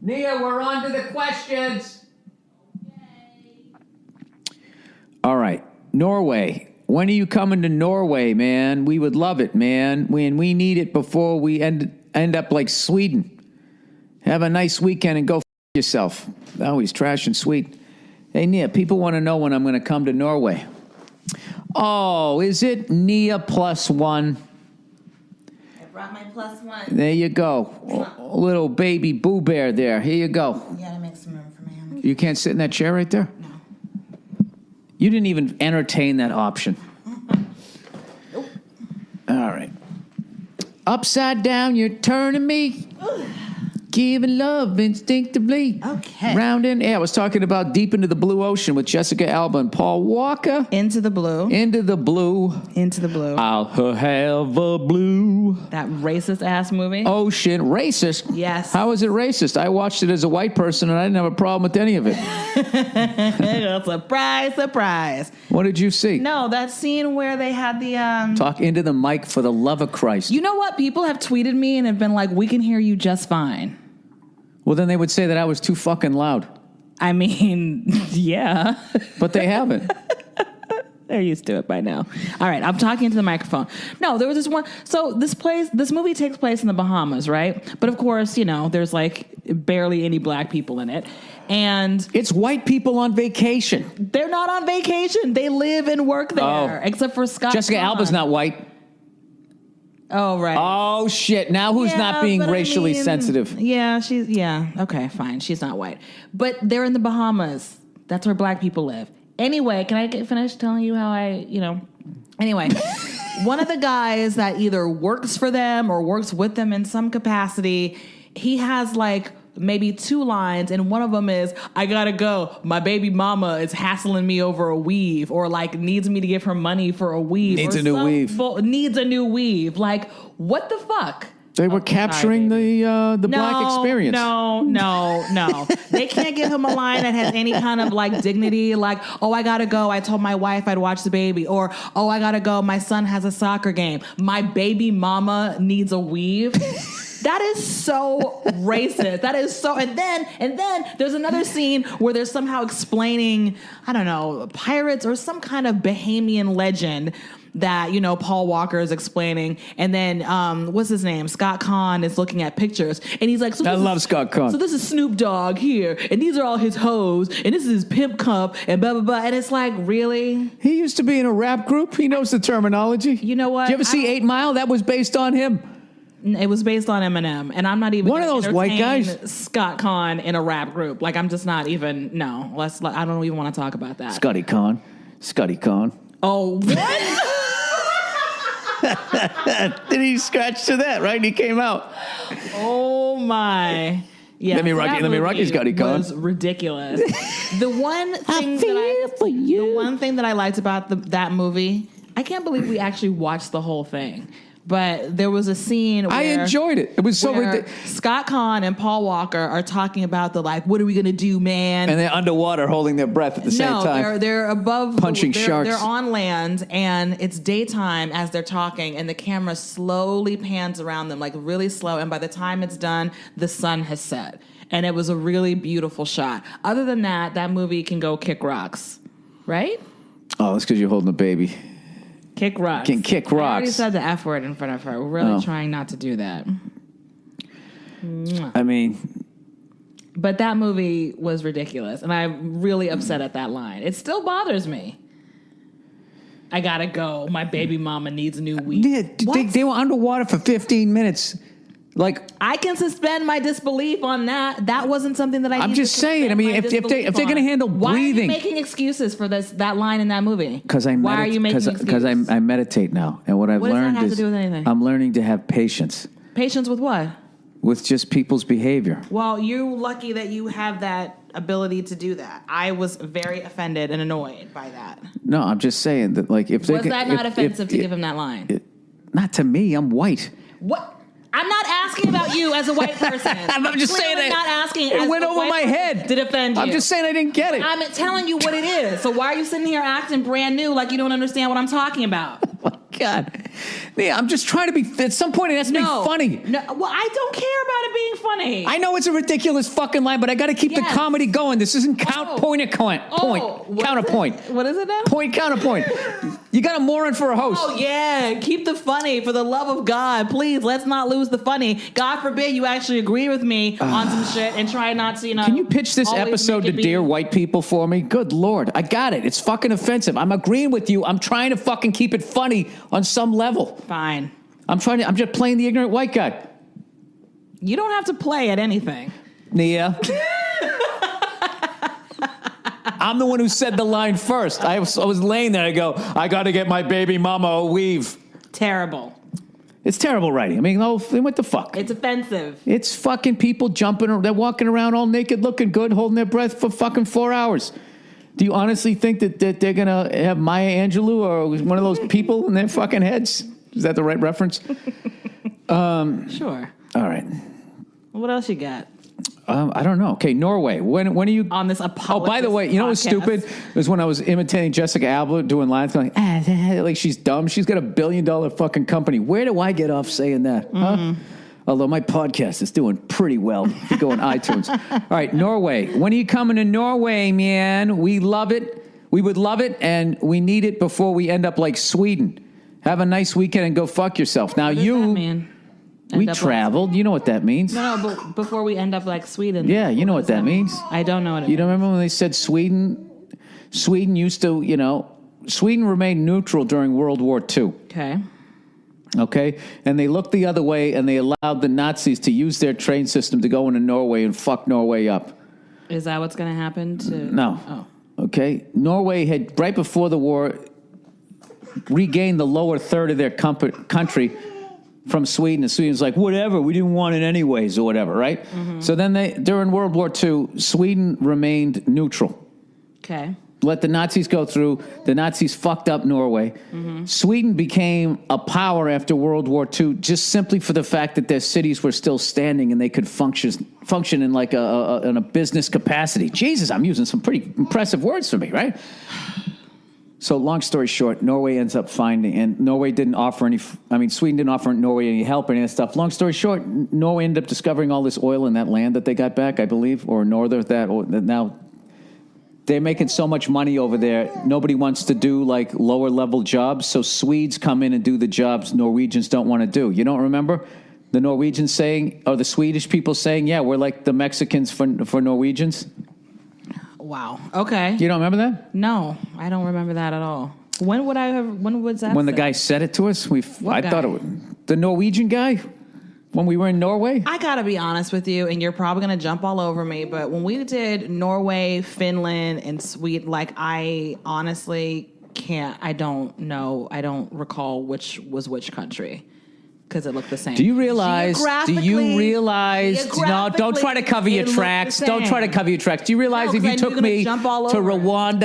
Nia, we're on to the questions. Okay. All right. Norway. When are you coming to Norway, man? We would love it, man. We need it before we end up like Sweden. Have a nice weekend and go yourself. Oh, he's trashing Sweden. Hey, Nia, people want to know when I'm going to come to Norway. Oh, is it Nia +1? I brought my +1. There you go. A little baby Boo Bear there. Here you go. You gotta make some room for me. You can't sit in that chair right there? No. You didn't even entertain that option. Nope. All right. Upside down, you're turning me. Giving love instinctively. Okay. Round in. Yeah, I was talking about Deep Into the Blue Ocean with Jessica Alba and Paul Walker. Into the blue. Into the blue. Into the blue. I'll have a blue. That racist ass movie. Ocean. Racist? Yes. How is it racist? I watched it as a white person and I didn't have a problem with any of it. Surprise, surprise. What did you see? No, that scene where they had the... Talk into the mic for the love of Christ. You know what? People have tweeted me and have been like, we can hear you just fine. Well, then they would say that I was too fucking loud. I mean, yeah. But they haven't. They're used to it by now. All right, I'm talking to the microphone. No, there was this one. So this movie takes place in the Bahamas, right? But of course, you know, there's like barely any black people in it. And it's white people on vacation. They're not on vacation. They live and work there, except for Scott. Jessica Kahn. Alba's not white. Oh, right. Oh, shit. Now who's not being racially sensitive? Yeah, okay, fine. She's not white. But they're in the Bahamas. That's where black people live. Anyway, can I get finished telling you how Anyway, one of the guys that either works for them or works with them in some capacity, he has like maybe 2 lines, and one of them is, I gotta go. My baby mama is hassling me over a weave, or like needs me to give her money for a weave. Needs a new weave. Needs a new weave. Like, what the fuck? They were capturing the black experience. No. They can't give him a line that has any kind of like dignity. Like, oh, I gotta go. I told my wife I'd watch the baby. Or, oh, I gotta go. My son has a soccer game. My baby mama needs a weave. That is so racist. That is so. And then there's another scene where they're somehow explaining, I don't know, pirates or some kind of Bahamian legend that, you know, Paul Walker is explaining. And then, what's his name? Scott Kahn is looking at pictures. And he's like, I love Scott Kahn. So this is Snoop Dogg here. And these are all his hoes. And this is his pimp cup. And blah, blah, blah. And it's like, really? He used to be in a rap group. He knows the terminology. You know what? Did you ever see 8 Mile? That was based on him. It was based on Eminem, and I'm not even one of those white guys. Scott Kahn in a rap group, like I'm just not even. No, I don't even want to talk about that. Scotty Kahn. Oh, what? Did he scratch to that? Right, and he came out. Oh my! Yeah, let me rock you, Scotty Kahn. Was ridiculous. The one thing that I liked about that movie, I can't believe we actually watched the whole thing. But there was a scene where... I enjoyed it. It was so ridiculous. Scott Kahn and Paul Walker are talking about the, like, what are we going to do, man? And they're underwater holding their breath at the same time. No, they're above... Punching sharks. They're on land, and it's daytime as they're talking, and the camera slowly pans around them, like, really slow. And by the time it's done, the sun has set. And it was a really beautiful shot. Other than that movie can go kick rocks. Right? Oh, that's because you're holding a baby. Kick rocks. Can kick rocks. I already said the F word in front of her. We're really trying not to do that. I mean... But that movie was ridiculous, and I'm really upset at that line. It still bothers me. I gotta go. My baby mama needs a new weave. Yeah, they were underwater for 15 minutes. Like, I can suspend my disbelief on that. That wasn't something that I'm just saying. I mean, if they're going to handle breathing, why are you making excuses for that line in that movie? Because why are you making excuses? Because I meditate now, and what I've learned does that have to do with anything? I'm learning to have patience. Patience with what? With just people's behavior. Well, you're lucky that you have that ability to do that. I was very offended and annoyed by that. No, I'm just saying that, like, if they was that not offensive to give him that line? Not to me. I'm white. What? I'm not asking about you as a white person. I'm just saying that not asking. It went over my head to defend you. I'm just saying I didn't get it. I'm telling you what it is. So why are you sitting here acting brand new like you don't understand what I'm talking about? Oh my God. Yeah, I'm just trying to be. At some point, it has to be funny. No, well, I don't care about it being funny. I know it's a ridiculous fucking line, but I got to keep the comedy going. This isn't counterpoint. What is it now? Point, counterpoint. You got a moron for a host. Oh, yeah. Keep the funny. For the love of God, please, let's not lose the funny. God forbid you actually agree with me on some shit and try not to, Can you pitch this episode to dear white people for me? Good Lord. I got it. It's fucking offensive. I'm agreeing with you. I'm trying to fucking keep it funny on some level. Fine. I'm just playing the ignorant white guy. You don't have to play at anything. Nia. I'm the one who said the line first. I was laying there. I go, I got to get my baby mama a weave. Terrible. It's terrible writing. I mean, what the fuck? It's offensive. It's fucking people jumping. They're walking around all naked, looking good, holding their breath for fucking 4 hours. Do you honestly think that they're going to have Maya Angelou or one of those people in their fucking heads? Is that the right reference? Sure. All right. What else you got? I don't know. Okay, Norway. When are you on this apologist? Oh, by the way, you know what's stupid? It was when I was imitating Jessica Alba doing lines, going like she's dumb. She's got $1 billion fucking company. Where do I get off saying that? Huh? Although my podcast is doing pretty well. If you go on iTunes. All right, Norway. When are you coming to Norway, man? We love it. We would love it, and we need it before we end up like Sweden. Have a nice weekend and go fuck yourself. Now what does that mean? We traveled. You know what that means. No, but before we end up like Sweden. Yeah, you know what that means. I don't know what it means. You don't remember when they said Sweden? Sweden used to, Sweden remained neutral during World War II. Okay? And they looked the other way and they allowed the Nazis to use their train system to go into Norway and fuck Norway up. Is that what's going to happen to... No. Oh. Okay? Norway had, right before the war, regained the lower third of their country from Sweden. And Sweden's like, whatever, we didn't want it anyways, or whatever, right? Mm-hmm. So then during World War II, Sweden remained neutral. Okay. Let the Nazis go through. The Nazis fucked up Norway. Mm-hmm. Sweden became a power after World War II just simply for the fact that their cities were still standing and they could function in like in a business capacity. Jesus, I'm using some pretty impressive words for me, right? So long story short, Norway ends up finding, and Norway didn't offer Sweden didn't offer Norway any help or any of that stuff. Long story short, Norway ended up discovering all this oil in that land that they got back, I believe, or north of that. Now, they're making so much money over there, nobody wants to do like lower level jobs, so Swedes come in and do the jobs Norwegians don't want to do. You don't remember the Norwegians saying, or the Swedish people saying, yeah, we're like the Mexicans for Norwegians? Wow. Okay. You don't remember that? No, I don't remember that at all. When was that? When the guy said it to us, thought it was the Norwegian guy. When we were in Norway? I gotta be honest with you, and you're probably gonna jump all over me, but when we did Norway, Finland, and Sweden, like I honestly can't. I don't know. I don't recall which was which country. Because it looked the same. Do you realize? No, don't try to cover your tracks. Don't try to cover your tracks. Do you realize if you took me to Rwanda,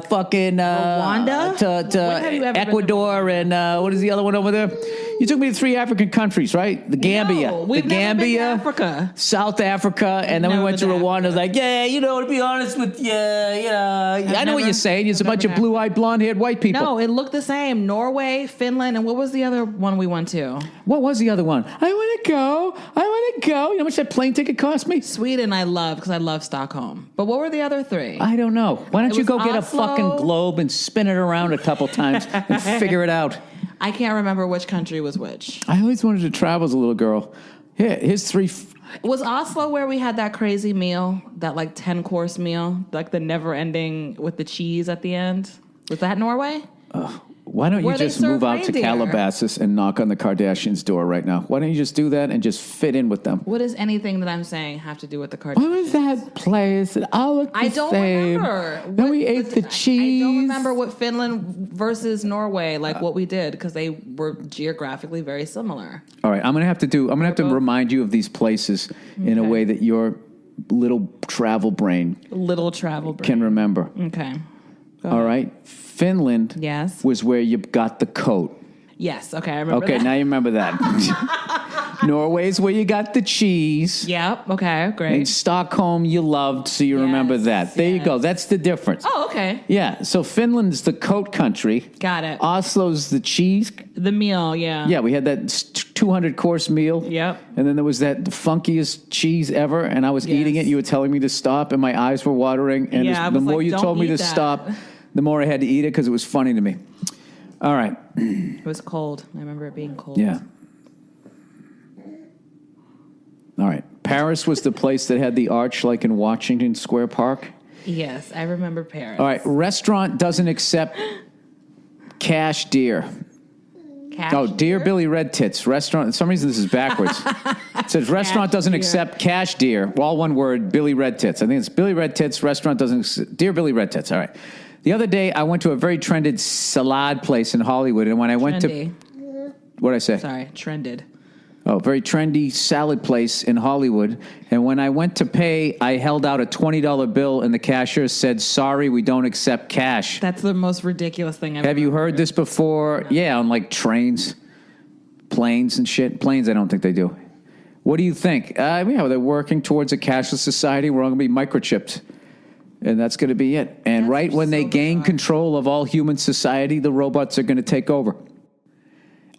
Rwanda, to Ecuador, and what is the other one over there? You took me to 3 African countries, right? The Gambia, we've never been to Africa, South Africa, and then we went to Rwanda. I was like, yeah, to be honest with you, I know what you're saying. It's a bunch of blue-eyed, blonde-haired white people. No, it looked the same. Norway, Finland, and what was the other one we went to? What was the other one? I want to go. You know how much that plane ticket cost me? Sweden I love because I love Stockholm. But what were the other 3? I don't know. Why don't you go get a fucking globe and spin it around a couple times and figure it out? I can't remember which country was which. I always wanted to travel as a little girl. Here's 3... Was Oslo where we had that crazy meal, that like 10-course meal, like the never-ending with the cheese at the end? Was that Norway? Why don't you just move out to Calabasas and knock on the Kardashians' door right now? Why don't you just do that and just fit in with them? What does anything that I'm saying have to do with the Kardashians? What was that place? It all looked the same. Remember. Then we ate the cheese. I don't remember what Finland versus Norway, like what we did, because they were geographically very similar. All right, I'm gonna have to remind you of these places in a way that your little travel brain can remember. Okay. All right. Finland was where you got the coat. Yes. Okay, I remember that. that. Now you remember that. Norway's where you got the cheese. Yep. Okay. Great. In Stockholm, you loved, so you remember that. There you go. That's the difference. Oh, okay. Yeah. So Finland's the coat country. Got it. Oslo's the cheese. The meal, yeah. Yeah, we had that 200-course meal. Yep. And then there was that funkiest cheese ever, and I was eating it. You were telling me to stop, and my eyes were watering. And the more you told me to stop, the more I had to eat it because it was funny to me. All right. It was cold. I remember it being cold. Yeah. All right. Paris was the place that had the arch like in Washington Square Park. Yes, I remember Paris. All right. Restaurant doesn't accept cash deer. Cash Dear Billy Red Tits. Restaurant. For some reason, this is backwards. It says restaurant doesn't accept cash deer. All one word, Billy Red Tits. I think it's Billy Red Tits. Restaurant doesn't accept. Dear Billy Red Tits. All right. The other day, I went to a very trended salad place in Hollywood. And when I went to... What'd I say? Sorry, trended. Oh, very trendy salad place in Hollywood. And when I went to pay, I held out a $20 bill, and the cashier said, "Sorry, we don't accept cash." That's the most ridiculous thing I've ever Have you heard this before? No. Yeah, on like trains, planes and shit. Planes, I don't think they do. What do you think? Yeah, they're working towards a cashless society. We're all going to be microchipped. And that's going to be it. And that's right when they gain control of all human society, the robots are going to take over.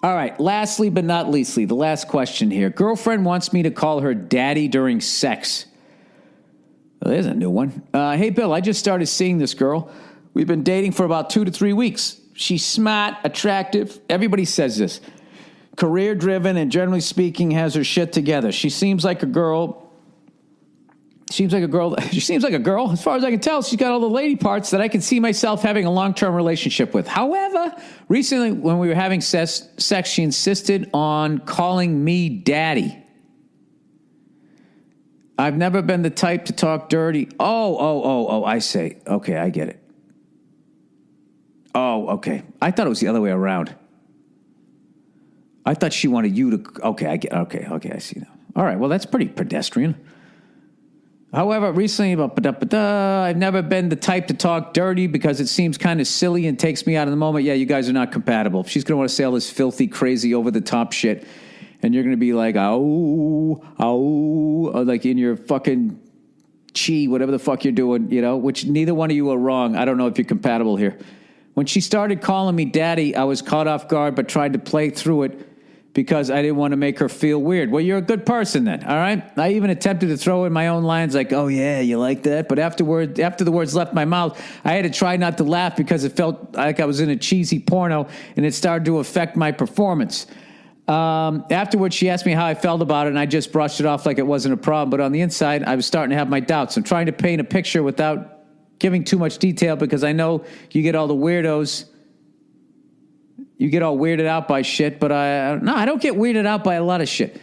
All right, lastly but not leastly, the last question here. Girlfriend wants me to call her daddy during sex. Well, there's a new one. Hey, Bill, I just started seeing this girl. We've been dating for about 2 to 3 weeks. She's smart, attractive. Everybody says this. Career-driven and generally speaking has her shit together. She seems like a girl... She seems like a girl. As far as I can tell, she's got all the lady parts that I can see myself having a long-term relationship with. However, recently when we were having sex, she insisted on calling me daddy. I've never been the type to talk dirty. Oh, I see. Okay, I get it. Oh, okay. I thought it was the other way around. I thought she wanted you to... Okay, I see now. All right, well, that's pretty pedestrian. However, recently, I've never been the type to talk dirty because it seems kind of silly and takes me out of the moment. Yeah, you guys are not compatible. She's going to want to say all this filthy, crazy, over-the-top shit, and you're going to be like, or like in your fucking chi, whatever the fuck you're doing, which neither one of you are wrong. I don't know if you're compatible here. When she started calling me daddy, I was caught off guard but tried to play through it because I didn't want to make her feel weird. Well, you're a good person then, all right? I even attempted to throw in my own lines like, oh, yeah, you like that? But after the words left my mouth, I had to try not to laugh because it felt like I was in a cheesy porno, and it started to affect my performance. Afterwards, she asked me how I felt about it, and I just brushed it off like it wasn't a problem. But on the inside, I was starting to have my doubts. I'm trying to paint a picture without giving too much detail because I know you get all the weirdos. You get all weirded out by shit, but I don't get weirded out by a lot of shit.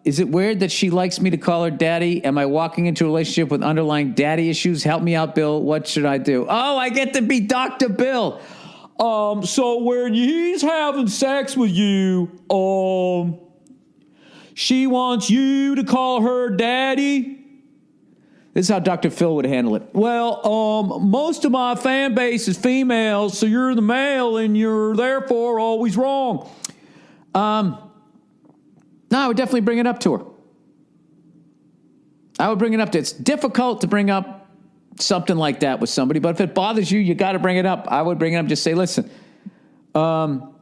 Is it weird that she likes me to call her daddy? Am I walking into a relationship with underlying daddy issues? Help me out, Bill. What should I do? Oh, I get to be Dr. Bill. So when he's having sex with you, she wants you to call her daddy? This is how Dr. Phil would handle it. Well, most of my fan base is females, so you're the male and you're therefore always wrong. No, I would definitely bring it up to her. It's difficult to bring up something like that with somebody, but if it bothers you, you got to bring it up. I would bring it up and just say, listen, I'm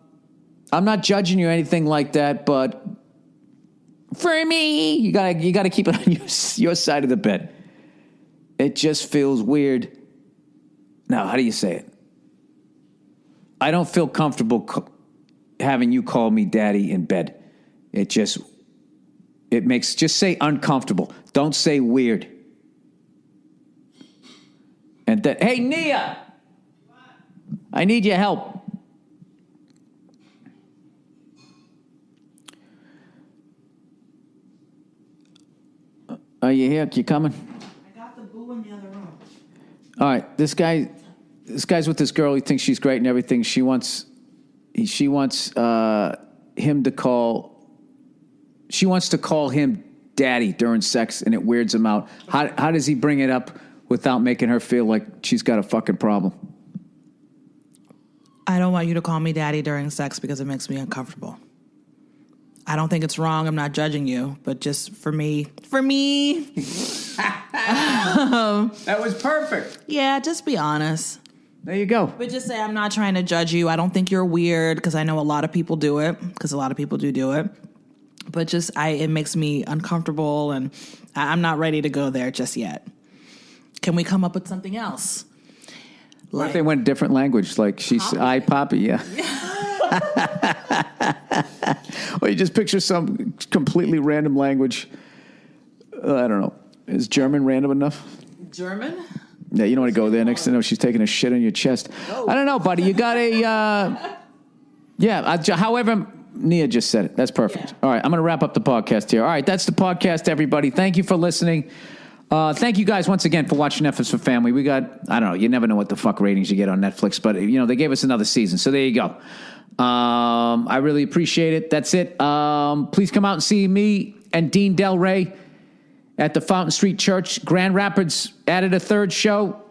not judging you or anything like that, but for me, you got to keep it on your side of the bed. It just feels weird. Now, how do you say it? I don't feel comfortable having you call me daddy in bed. Just say uncomfortable. Don't say weird. And then, hey, Nia! What? I need your help. Are you here? You coming? In the other room. All right, this guy's with this girl. He thinks she's great and everything. She wants him to call. She wants to call him daddy during sex, and it weirds him out. How does he bring it up without making her feel like she's got a fucking problem? I don't want you to call me daddy during sex because it makes me uncomfortable. I don't think it's wrong. I'm not judging you, but just for me. That was perfect. Yeah, just be honest. There you go. But just say, I'm not trying to judge you. I don't think you're weird, because I know a lot of people do it, because a lot of people do it. But just, it makes me uncomfortable, and I'm not ready to go there just yet. Can we come up with something else? What if they went different language? Like she's I Poppy, yeah. Well, you just picture some completely random language. I don't know. Is German random enough? German? Yeah, you don't want to go there. Next thing you know, she's taking a shit on your chest. I don't know, buddy. You got however Nia just said it. That's perfect. Yeah. All right, I'm going to wrap up the podcast here. All right, that's the podcast, everybody. Thank you for listening. Thank you guys once again for watching Netflix for Family. We got, I don't know, you never know what the fuck ratings you get on Netflix, but, they gave us another season. So there you go. I really appreciate it. That's it. Please come out and see me and Dean Del Rey at the Fountain Street Church. Grand Rapids added a third show.